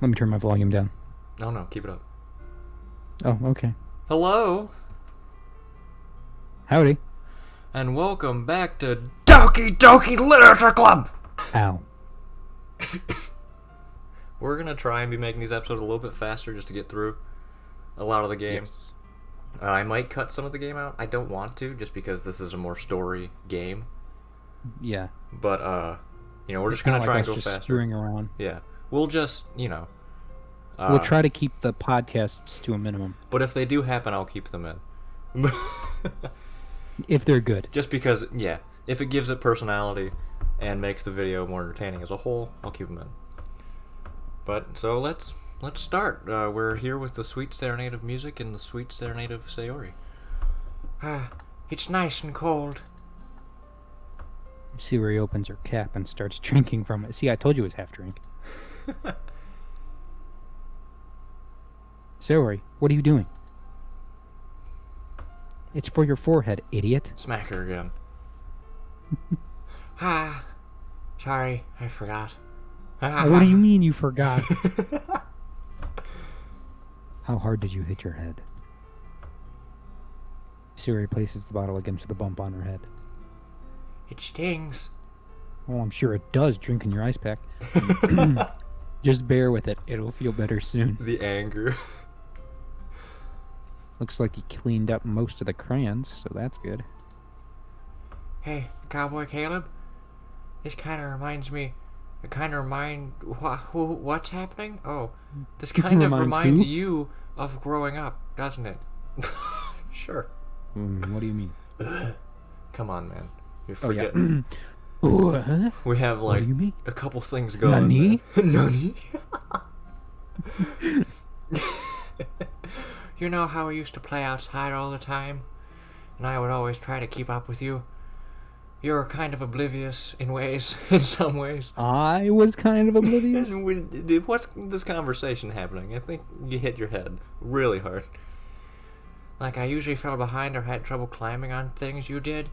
Let me turn my volume down. No, no, keep it up. Oh, okay. Hello, Howdy. and welcome back to Doki Doki Literature Club! Ow. We're gonna try and be making these episodes a little bit faster just to get through a lot of the game. Yes. I might cut some of the game out. I don't want to, just because this is a more story game. Yeah. But, we're It's just gonna kinda try like and go us just faster. screwing around. Yeah. We'll just, We'll try to keep the podcasts to a minimum. But if they do happen, I'll keep them in. If they're good. Just because, yeah, if it gives it personality and makes the video more entertaining as a whole, I'll keep them in. But, so let's start. We're here with the sweet serenade of music and the sweet serenade of Sayori. It's nice and cold. See where he opens her cap and starts drinking from it. See, I told you it was half drink. Sayori, what are you doing? It's for your forehead, idiot. Smack her again. Sorry, I forgot. What do you mean you forgot? How hard did you hit your head? Sayori places the bottle against the bump on her head. It stings. Well, I'm sure it does, drinking your ice pack. Just bear with it. It'll feel better soon. The anger. Looks like he cleaned up most of the crayons, so that's good. Hey, Cowboy Caleb. This kind of reminds me. What's happening? Oh, this kind of reminds who? you of growing up, doesn't it? Sure. What do you mean? Come on, man. You're Oh, yeah. forgetting. Huh? We have What like do you mean? a couple things going. Nani? Nani? You know how we used to play outside all the time? And I would always try to keep up with you. You were kind of oblivious in ways, in some ways. I was kind of oblivious. What's this conversation happening? I think you hit your head really hard. Like I usually fell behind or had trouble climbing on things you did,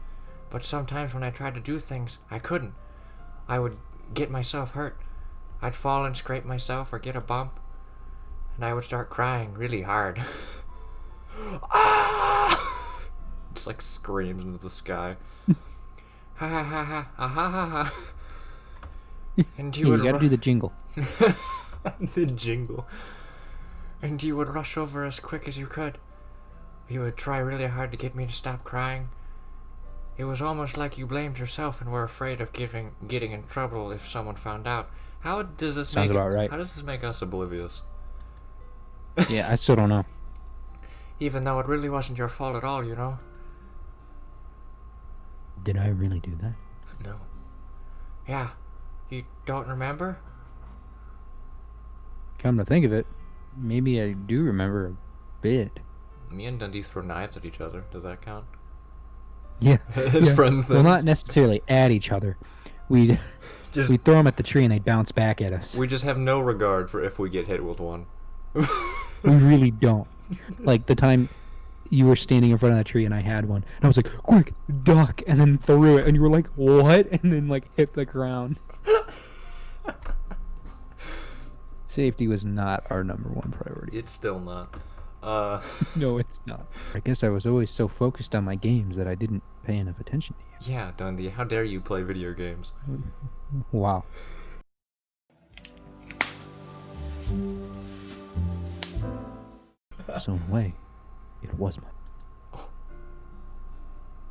but sometimes when I tried to do things, I couldn't. I would get myself hurt. I'd fall and scrape myself or get a bump, and I would start crying really hard. Ah! Just like screams into the sky. Ha ha ha ha ha ha ha ha. And You gotta do the jingle. the jingle. And you would rush over as quick as you could. You would try really hard to get me to stop crying. It was almost like you blamed yourself and were afraid of getting in trouble if someone found out. How does this Sounds about right. How does this make us oblivious? Yeah, I still don't know. Even though it really wasn't your fault at all, you know? Did I really do that? No. Yeah. You don't remember? Come to think of it, maybe I do remember a bit. Me and Dundee throw knives at each other. Does that count? Yeah. His yeah. friend things. Well, not necessarily at each other. We'd Just throw them at the tree and they'd bounce back at us. we just have no regard for if we get hit with one. We really don't. Like the time you were standing in front of that tree and I had one, and I was like, "Quick, duck!" and then threw it, and you were like, "What?" and then like hit the ground. Safety was not our number one priority. It's still not. No, it's not. I guess I was always so focused on my games that I didn't pay enough attention to Yeah, Dundee, how dare you play video games? you. Wow. So in a way, it was my.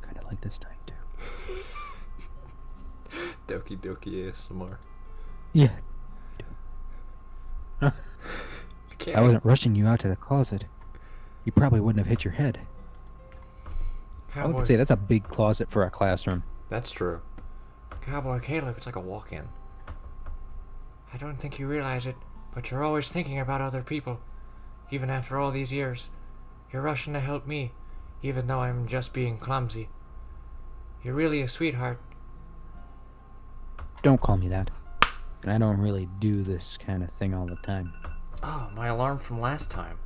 Kind of like this time too. Doki Doki ASMR. Yeah. I can't. I wasn't rushing you out to the closet. You probably wouldn't have hit your head. I would say that's a big closet for a classroom. That's true. Cowboy Caleb, it's like a walk-in. I don't think you realize it, but you're always thinking about other people. Even after all these years. You're rushing to help me, even though I'm just being clumsy. You're really a sweetheart. Don't call me that. And I don't really do this kind of thing all the time. Oh, my alarm from last time.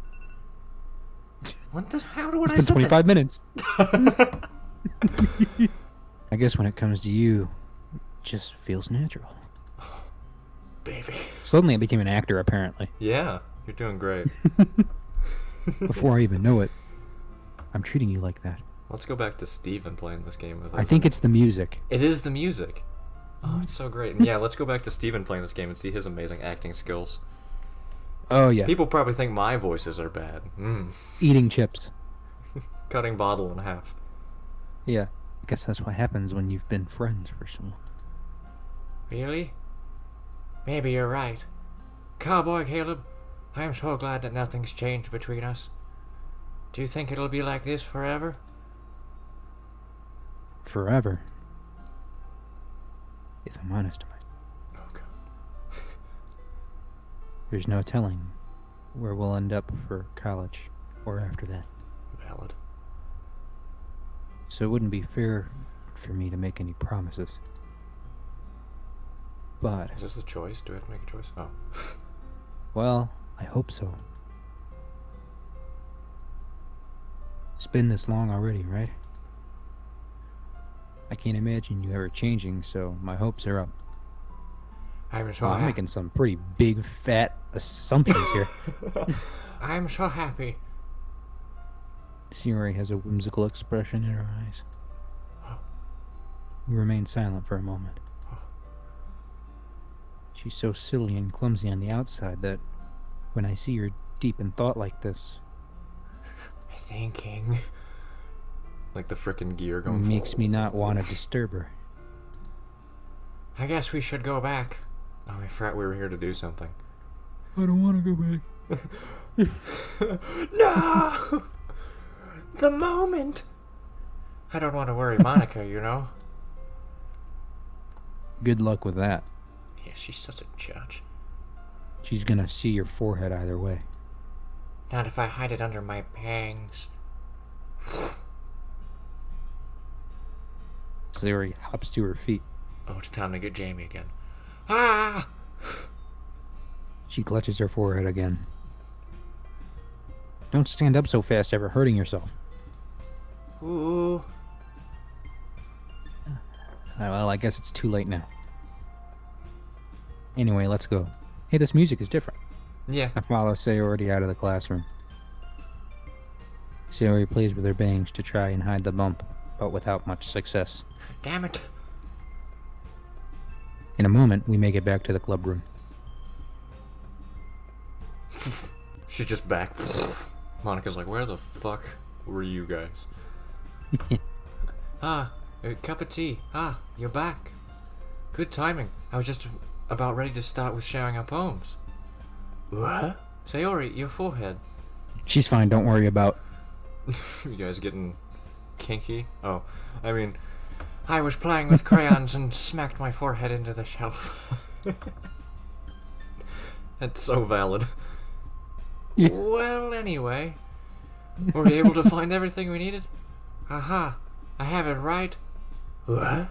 What the? How would It's I been set 25 minutes. that? I guess when it comes to you, it just feels natural. baby. Suddenly I became an actor, apparently. Yeah, you're doing great. Before I even know it, I'm treating you like that. Let's go back to Steven playing this game with us. I think it's the music. It is the music. Oh, it's so great. And yeah, let's go back to Steven playing this game and see his amazing acting skills. Oh, yeah. People probably think my voices are bad. Eating chips. Cutting bottle in half. Yeah. I guess that's what happens when you've been friends for so long. Really? Maybe you're right. Cowboy Caleb, I'm so glad that nothing's changed between us. Do you think it'll be like this forever? Forever. If I'm honest, Oh, God. there's no telling where we'll end up for college or after that. Valid. So it wouldn't be fair for me to make any promises. But, Is this a choice? Do I have to make a choice? Oh. well, I hope so. It's been this long already, right? I can't imagine you ever changing, so my hopes are up. I'm so Wow, I'm making some pretty big, fat assumptions here. I'm so happy. Sayori has a whimsical expression in her eyes. We remain silent for a moment. She's so silly and clumsy on the outside that when I see her deep in thought like this, Thinking. Like the frickin' gear going. it makes me not want to disturb her. I guess we should go back. Oh, I forgot we were here to do something. I don't want to go back. No! The moment! I don't want to worry Monica, you know? Good luck with that. Yeah, she's such a judge. She's gonna see your forehead either way. Not if I hide it under my bangs. Sayori hops to her feet. Oh, it's time to get Jamie again. Ah! She clutches her forehead again. Don't stand up so fast, ever hurting yourself. Ooh. Well, I guess it's too late now. Anyway, let's go. Hey, this music is different. Yeah. I follow Sayori out of the classroom. Sayori plays with her bangs to try and hide the bump, but without much success. Damn it. In a moment, we make it back to the club room. She's just back. Monica's like, where the fuck were you guys? Ah, a cup of tea. Ah, you're back. Good timing. I was just about ready to start with sharing our poems. What? Sayori, your forehead. She's fine, don't worry about... You guys getting kinky? Oh, I mean, I was playing with crayons and smacked my forehead into the shelf. That's so valid. Yeah. Well, anyway, were we able to find everything we needed? Aha, I have it right. What?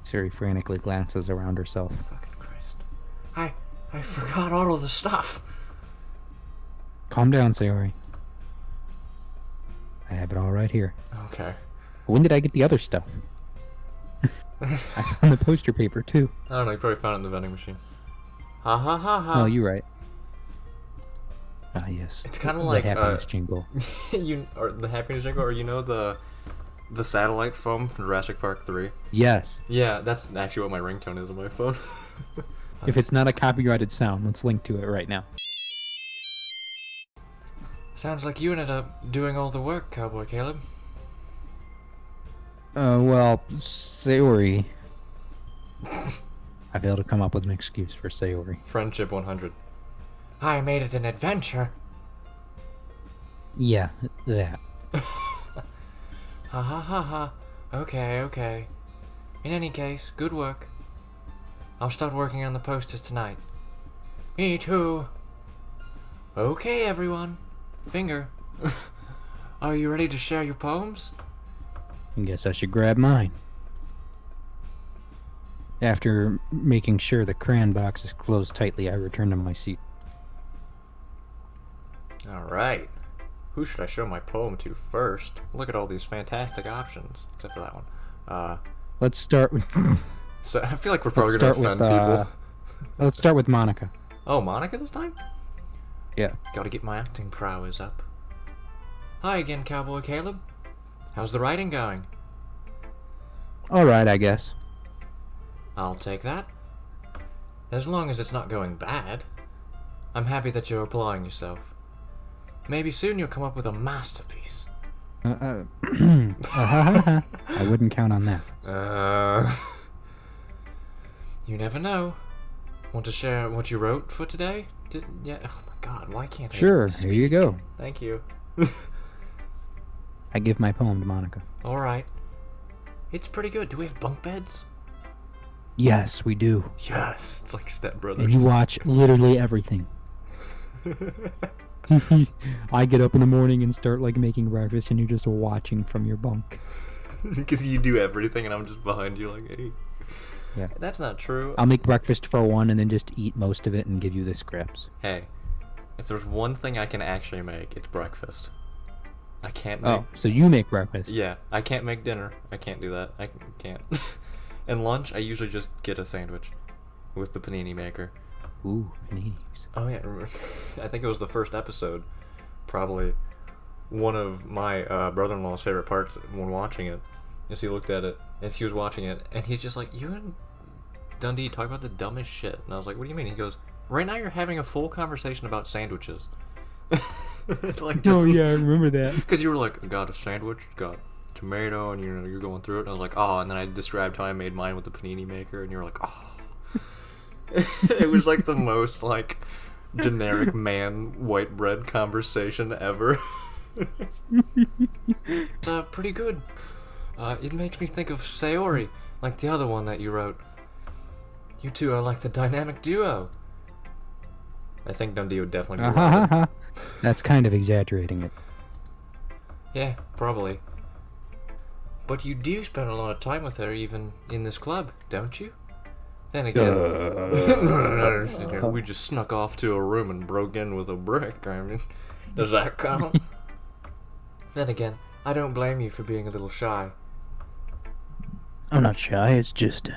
Sayori frantically glances around herself. Fucking Christ. I forgot all of the stuff. Calm down, Sayori. I have it all right here. Okay. When did I get the other stuff? I found the poster paper, too. I don't know, you probably found it in the vending machine. Ha ha ha ha. Oh, you're right. Ah, yes. It's kind of The like happiness jingle. or the happiness jingle, or you know the satellite foam from Jurassic Park 3. Yes. Yeah, that's actually what my ringtone is on my phone. If it's not a copyrighted sound, let's link to it right now. Sounds like you ended up doing all the work, Cowboy Caleb. Well, Sayori. I failed to come up with an excuse for Sayori. Friendship 100. I made it an adventure. Yeah, that. Ha ha ha ha. Okay, okay. In any case, good work. I'll start working on the posters tonight. Me too. Okay, everyone. Finger. Are you ready to share your poems? I guess I should grab mine. After making sure the crayon box is closed tightly, I return to my seat. Alright. Who should I show my poem to first? Look at all these fantastic options. Except for that one. Let's start with... So I feel like we're probably Let's gonna start offend with, people. Let's start with Monica. Oh, Monica this time? Yeah. Gotta get my acting prowess up. Hi again, Cowboy Caleb. How's the writing going? All right, I guess. I'll take that. As long as it's not going bad. I'm happy that you're applying yourself. Maybe soon you'll come up with a masterpiece. I wouldn't count on that. You never know. Want to share what you wrote for today? Yeah. Oh my God, why can't I? Sure, speak? here you go. Thank you. I give my poem to Monica. All right. It's pretty good. Do we have bunk beds? Yes, we do. Yes. It's like Step Brothers. And you watch literally everything. I get up in the morning and start like making breakfast, and you're just watching from your bunk. Because you do everything, and I'm just behind you, like, hey. Yeah. That's not true. I'll make breakfast for one, and then just eat most of it and give you the scraps. Hey, if there's one thing I can actually make, it's breakfast. I can't make... Oh, so you make breakfast? Yeah, I can't make dinner. I can't do that. I can't. And lunch, I usually just get a sandwich with the panini maker. Ooh, paninis. Oh yeah, I think it was the first episode. Probably one of my brother-in-law's favorite parts when watching it is he looked at it and he was watching it and he's just like, "You and Dundee talk about the dumbest shit." And I was like, "What do you mean?" He goes, "Right now you're having a full conversation about sandwiches." Like, just Oh yeah, I remember that. because you were like, "I got a sandwich, got tomato," and you're going through it. And I was like, "Oh," and then I described how I made mine with the panini maker, and you were like, "Oh." It was like the most like generic man white bread conversation ever. It's pretty good. It makes me think of Sayori, like the other one that you wrote. You two are like the dynamic duo. I think Dundee would definitely be right. That's kind of exaggerating it. Yeah, probably. But you do spend a lot of time with her even in this club, don't you? Then again, we just snuck off to a room and broke in with a brick. I mean, does that count? Then again, I don't blame you for being a little shy. I'm not shy, it's just...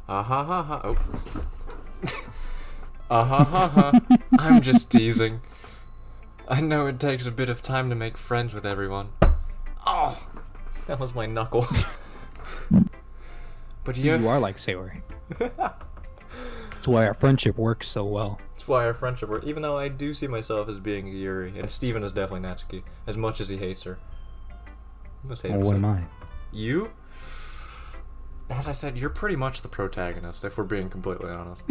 Ah ha ha ha. Oh. Ah ha ha ha. I'm just teasing. I know it takes a bit of time to make friends with everyone. Oh, that was my knuckle. But So you are like Sayori. That's why our friendship works so well. That's why our friendship works. Even though I do see myself as being Yuri, and Steven is definitely Natsuki, as much as he hates her. He must hate Well, what am I? You? As I said, you're pretty much the protagonist, if we're being completely honest.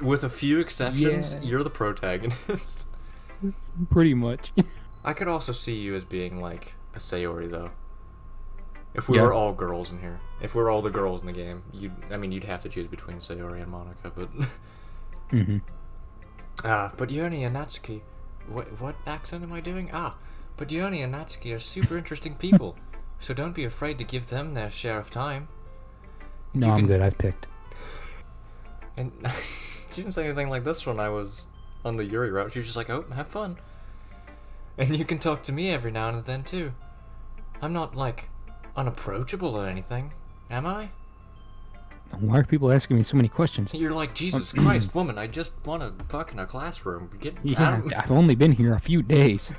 With a few exceptions, Yeah. you're the protagonist. Pretty much. I could also see you as being like a Sayori, though. If we Yeah. were all girls in here, if we're all the girls in the game, you'd have to choose between Sayori and Monica, but Mm-hmm. But Yoni and Natsuki, what accent am I doing? But Yoni and Natsuki are super interesting people, so don't be afraid to give them their share of time. No, You I'm can- good. I've picked. And she didn't say anything like this when I was on the Yuri route. She was just like, "Oh, have fun." And you can talk to me every now and then too. I'm not like unapproachable or anything, am I? Why are people asking me so many questions? You're like, "Jesus Christ, woman, I just want to fuck in a classroom. Get Yeah, out." I've only been here a few days.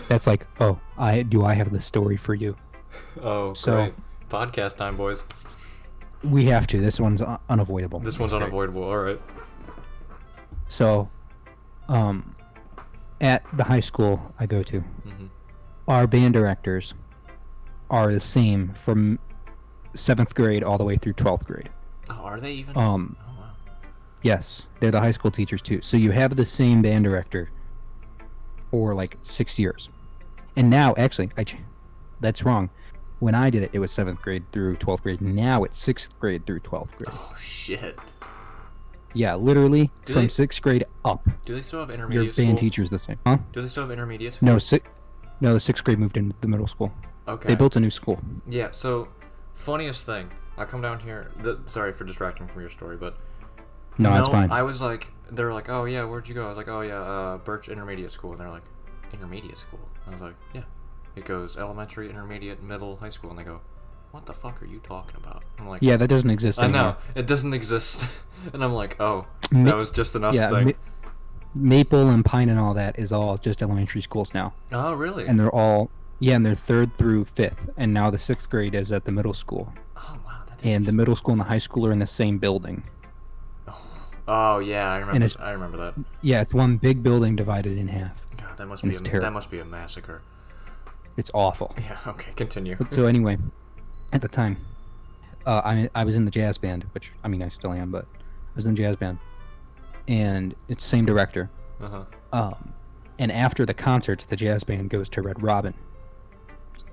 That's like, oh, I have the story for you. Oh, So- great. Podcast time, boys. We have to. This one's unavoidable. This one's It's great. unavoidable. All right. So, at the high school I go to, Mhm. our band directors are the same from 7th grade all the way through 12th grade. Oh, are they even? Um, Oh, wow. Yes, they're the high school teachers too. So you have the same band director for like 6 years. And now, actually, that's wrong. When I did it, it was 7th grade through 12th grade. Now it's 6th grade through 12th grade. Oh, shit. Yeah, literally Do from they- 6th grade up. Do they still have Your intermediate band school? teacher's the same. Huh? Do they still have intermediate school? No, no, the 6th grade moved into the middle school. Okay. They built a new school. Yeah, so, funniest thing. I come down here. Sorry for distracting from your story, but. No, it's fine. I was like, they were like, "Oh, yeah, where'd you go?" I was like, "Oh, yeah, Birch Intermediate School." And they're like, "Intermediate school?" I was like, "Yeah." It goes elementary, intermediate, middle, high school. And they go, what the fuck are you talking about? I'm like, Yeah, that doesn't exist I anymore. know, it doesn't exist. And I'm like, oh, Ma- that was just an us yeah, thing. Maple and Pine and all that is all just elementary schools now. Oh, really? And they're all, yeah, and they're 3rd through 5th. And now the 6th grade is at the middle school. Oh, wow. And the middle school and the high school are in the same building. Oh, yeah, I remember. And I remember that. Yeah, it's one big building divided in half. God, that must And be it's terrible. that must be a massacre. It's awful. Yeah. Okay, continue. But so anyway, at the time, I was in the jazz band, which I mean I still am, but I was in the jazz band, and it's the same director. And after the concerts, the jazz band goes to Red Robin,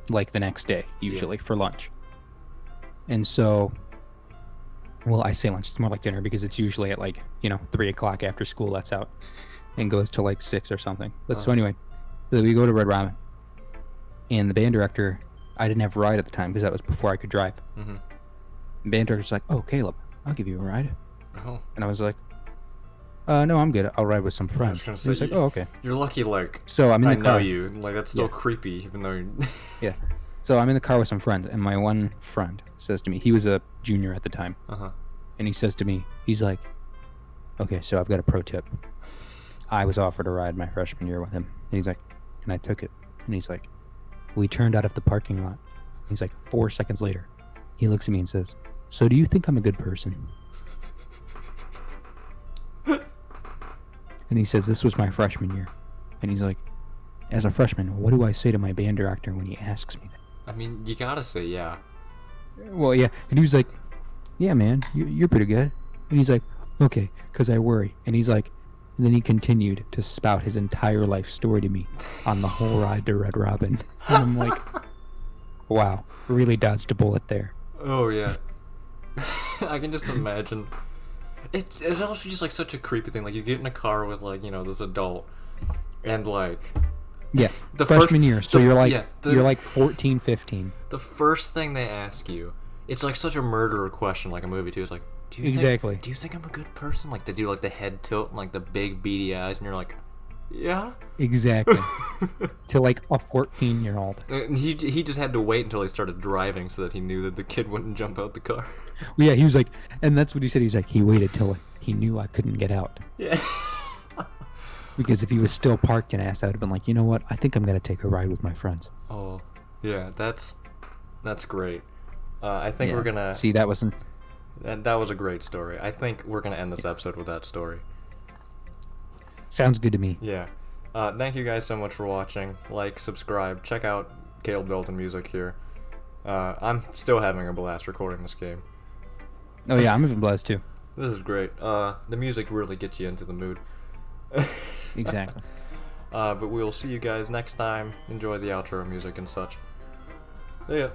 like the next day, usually for lunch. And so, well, I say lunch, it's more like dinner because it's usually at 3 o'clock after school lets out, and goes to 6 or something. But so anyway, so we go to Red Robin, and the band director, I didn't have a ride at the time because that was before I could drive. The band director's like, "Oh, Caleb, I'll give you a ride." Oh. And I was like, "No, I'm good. I'll ride with some friends." I was He was like, "Oh, okay." You're lucky, So I'm in the I car. know you. That's still creepy, even though you're... Yeah. So I'm in the car with some friends, and my one friend says to me, he was a junior at the time, and he says to me, he's like, "Okay, so I've got a pro tip. I was offered a ride my freshman year with him." And he's like, and I took it. And he's like, we turned out of the parking lot. He's like, 4 seconds later, he looks at me and says, "So do you think I'm a good person?" And he says, this was my freshman year. And he's like, as a freshman, what do I say to my band director when he asks me that? I mean, you gotta say yeah. Well, yeah. And he was like, "Yeah, man, you're pretty good." And he's like, "Okay, because I worry." And he's like, and then he continued to spout his entire life story to me on the whole ride to Red Robin. And I'm like, wow, really dodged a bullet there. Oh, yeah. I can just imagine. It's also just such a creepy thing. You get in a car with this adult, and yeah, the freshman year. So you're you're 14, 15. The first thing they ask you, it's such a murderer question, like a movie too. It's like, do you think I'm a good person? They do the head tilt and the big beady eyes, and you're like, yeah. Exactly. To a 14-year-old. And he just had to wait until he started driving so that he knew that the kid wouldn't jump out the car. Well, yeah, he was like, and that's what he said. He's like, he waited till he knew I couldn't get out. Yeah. Because if he was still parked and asked, I would have been like, you know what? I think I'm gonna take a ride with my friends. Oh, yeah, that's great. I think we're gonna see that wasn't. That was a great story. I think we're gonna end this episode with that story. Sounds good to me. Yeah. Thank you guys so much for watching. Subscribe, check out Caleb Dalton music here. I'm still having a blast recording this game. Oh yeah, I'm even blessed too. This is great. The music really gets you into the mood. Exactly. But we'll see you guys next time. Enjoy the outro music and such. See ya.